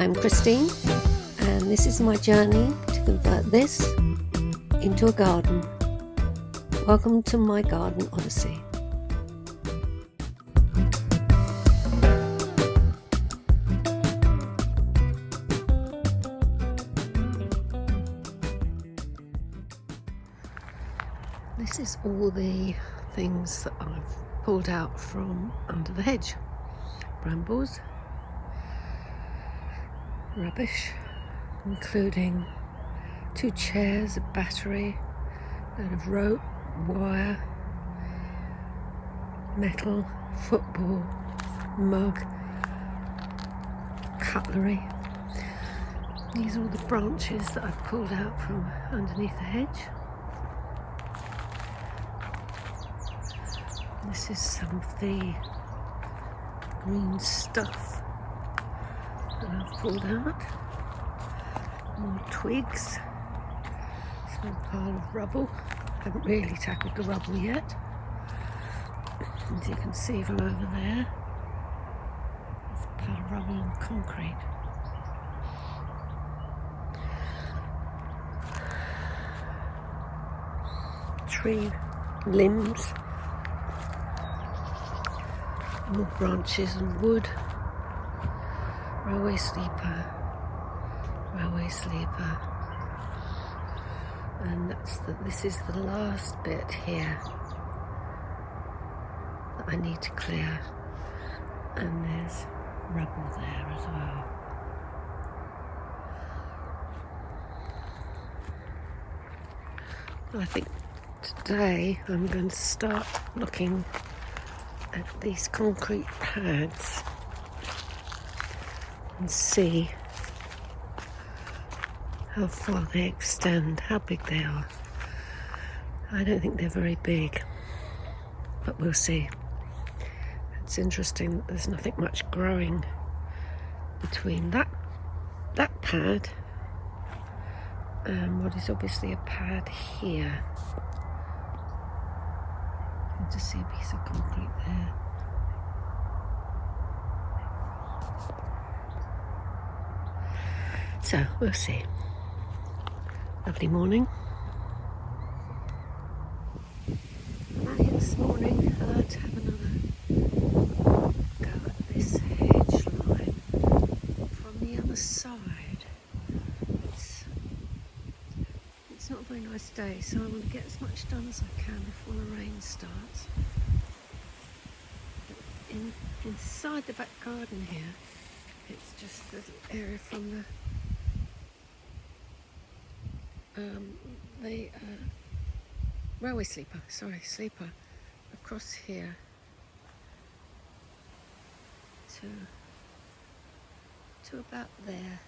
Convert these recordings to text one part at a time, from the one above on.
I'm Christine, and this is my journey to convert this into a garden. Welcome to my Garden Odyssey. This is all the things that I've pulled out from under the hedge. Brambles, rubbish, including 2 chairs, a battery, a load of rope, wire, metal, football, mug, cutlery. These are all the branches that I've pulled out from underneath the hedge. This is some of the green stuff that I've pulled out. More twigs. Small pile of rubble. Haven't really tackled the rubble yet. As you can see from over there, there's a pile of rubble and concrete. Tree limbs. More branches and wood. Railway sleeper. And this is the last bit here that I need to clear. And there's rubble there as well. I think today I'm going to start looking at these concrete pads and see how far they extend, how big they are. I don't think they're very big, but we'll see. It's interesting that there's nothing much growing between that pad and what is obviously a pad here. To see a piece of concrete there. So we'll see. Lovely morning. I'm out here this morning to have another go at this hedge line from the other side. It's not a very nice day, so I want to get as much done as I can before the rain starts. Inside the back garden here, it's just a little area from the railway sleeper across here to about there,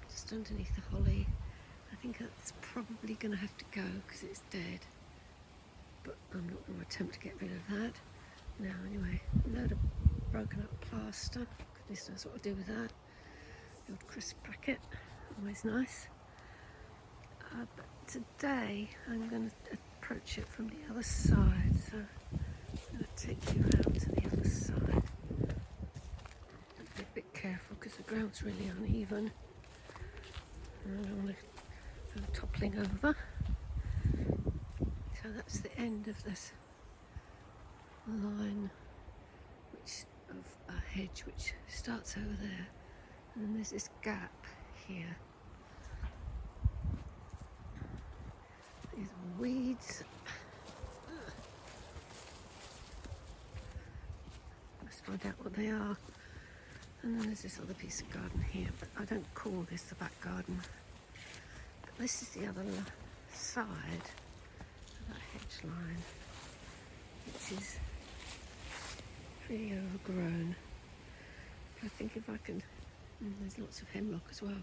just underneath the holly. I think that's probably going to have to go because it's dead, but I'm not going to attempt to get rid of that. Now anyway, a load of broken up plaster. Goodness knows what I'll do with that. The old crisp packet, always nice. But today I'm going to approach it from the other side, so I'm going to take you around to the other side. Be a bit careful because the ground's really uneven. I don't want to go toppling over. So that's the end of this line of a hedge which starts over there, and then there's this gap here. These are weeds. Let's find out what they are. And then there's this other piece of garden here, but I don't call this the back garden. But this is the other side of that hedge line, which is pretty overgrown. I think if I can, there's lots of hemlock as well.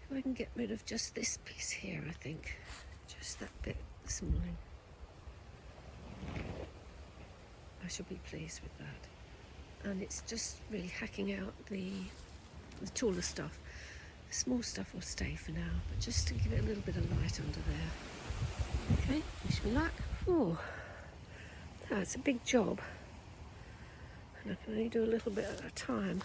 If I can get rid of just this piece here, I think, just that bit this morning, I shall be pleased with that. And it's just really hacking out the taller stuff. The small stuff will stay for now, but just to give it a little bit of light under there. Okay, wish me luck. Oh, it's a big job. And I can only do a little bit at a time.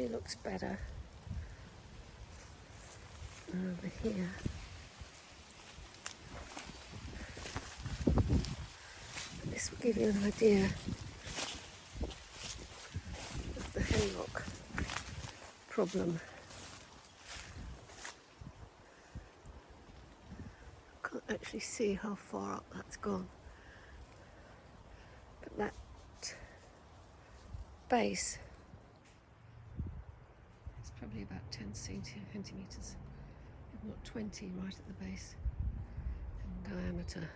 probably looks better over here. This will give you an idea of the hemlock problem. I can't actually see how far up that's gone, but that base is probably about 10 centimetres, if not 20, right at the base in diameter.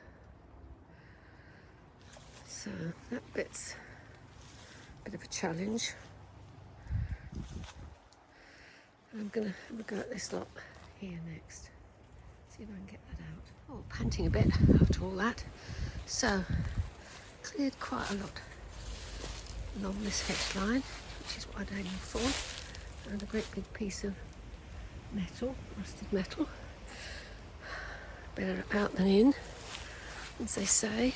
So that bit's a bit of a challenge. I'm going to have a go at this lot here next. See if I can get that out. Oh, panting a bit after all that. So, cleared quite a lot along this hedge line, which is what I'd aimed for. And a great big piece of metal, rusted metal. Better out than in, as they say.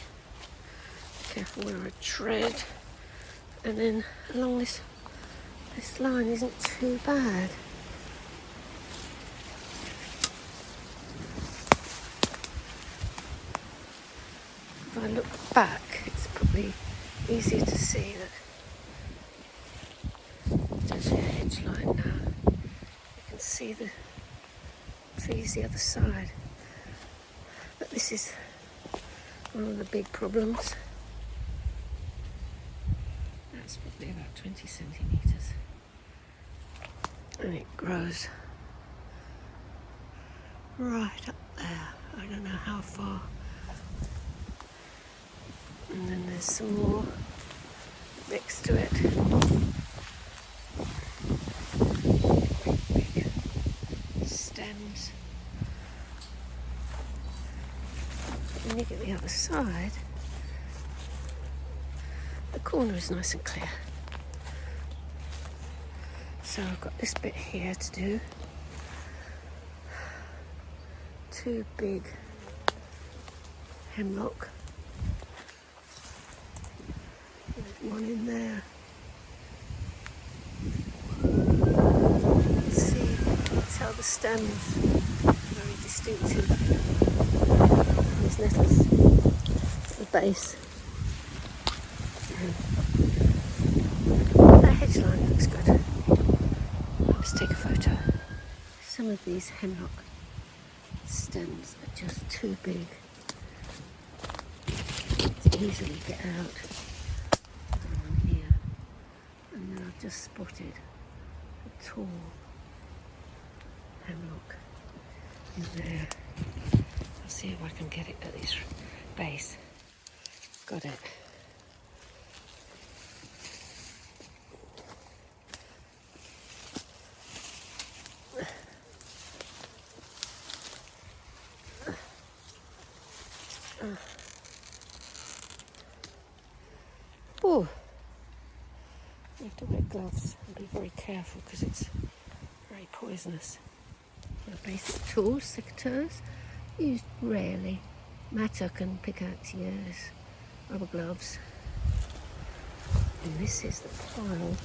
Careful where I tread. And then along this line isn't too bad. If I look back, it's probably easier to see that it's actually a hedge line now. You can see the trees the other side. But this is one of the big problems. That's probably about 20 centimetres. And it grows right up there. I don't know how far. And then there's some more next to it. Great big stems. When you get the other side, the corner is nice and clear. So I've got this bit here to do. Two big hemlock. There's one in there. See, you can tell the stems are very distinctive. There's nettles at the base. That hedge line looks good. Let's take a photo. Some of these hemlock stems are just too big to easily get out. Down here. And then I've just spotted a tall hemlock in there. I'll see if I can get it at this base. Got it. Oh, I have to wear gloves and be very careful because it's very poisonous. My basic tools, secateurs, used rarely. Mattock and pickaxe, rubber gloves. And this is the pile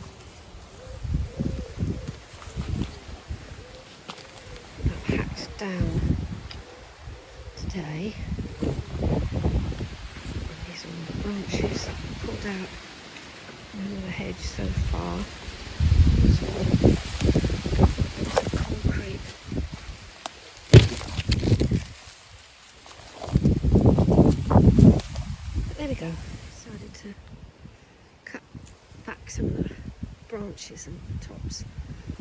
I've hacked down today. These are all the branches I've pulled out over the hedge so far. There's all bits of concrete. But there we go. Decided to cut back some of the branches and the tops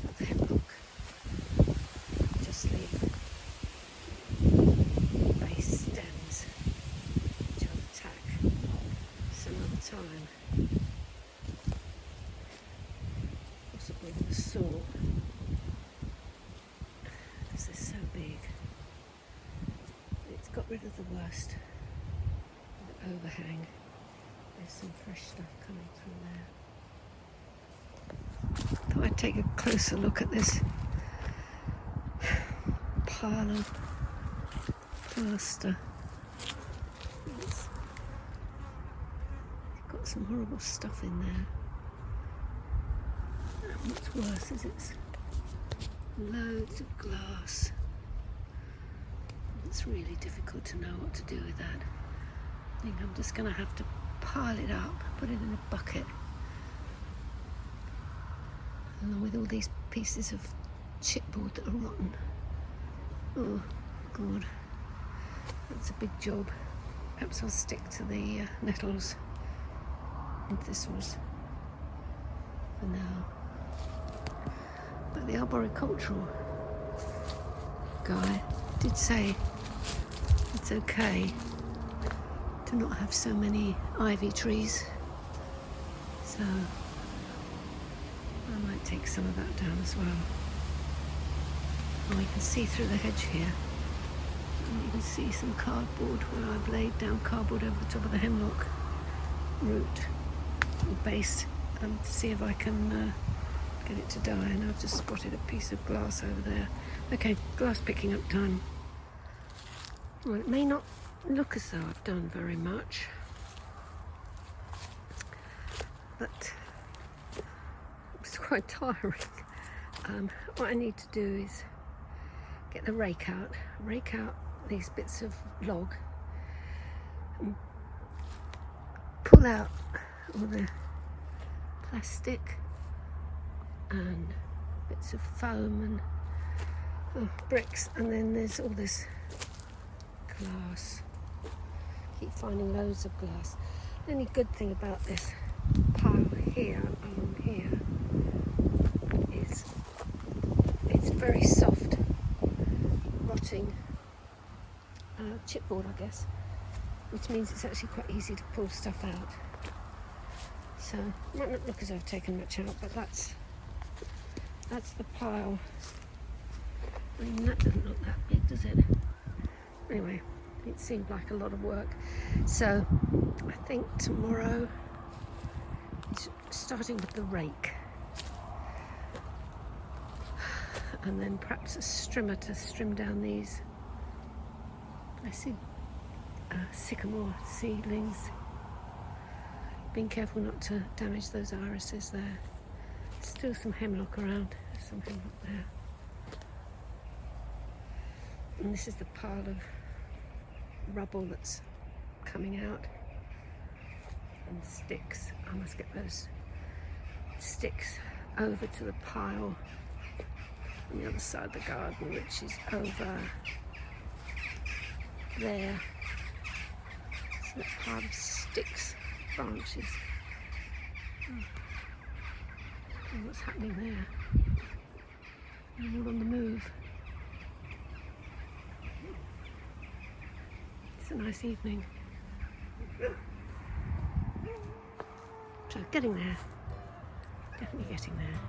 of the hemlock. Just leave base stems, which I'll attack some other time. Possibly with a saw, because they're so big. It's got rid of the worst of the overhang. There's some fresh stuff coming through there. Thought I'd take a closer look at this pile of plaster. It's got some horrible stuff in there. What's worse is it's loads of glass. It's really difficult to know what to do with that. I think I'm just going to have to pile it up, put it in a bucket, along with all these pieces of chipboard that are rotten. Oh God, that's a big job. Perhaps I'll stick to the nettles and thistles for now. But the arboricultural guy did say it's okay to not have so many ivy trees, so I might take some of that down as well. Oh, you can see through the hedge here, and you can see some cardboard where I've laid down cardboard over the top of the hemlock root or base, to see if I can get it to die. And I've just spotted a piece of glass over there. Okay, glass picking up time. Well, it may not look as though I've done very much, but it's quite tiring. What I need to do is get the rake out these bits of log, and pull out all the plastic and bits of foam and bricks, and then there's all this glass. Keep finding loads of glass. The only good thing about this pile here, along here, is it's very soft, rotting chipboard, I guess, which means it's actually quite easy to pull stuff out. So it might not look as though I've taken much out, but that's the pile. I mean, that doesn't look that big, does it? Anyway, it seemed like a lot of work. So I think tomorrow is starting with the rake, and then perhaps a strimmer to strim down these. I see sycamore seedlings. Being careful not to damage those irises there. Still some hemlock around. There's some hemlock there. And this is the pile of rubble that's coming out. And sticks. I must get those sticks over to the pile on the other side of the garden, which is over there. So that pile of sticks, branches. And what's happening there? They're all on the move. It's a nice evening. So getting there. Definitely getting there.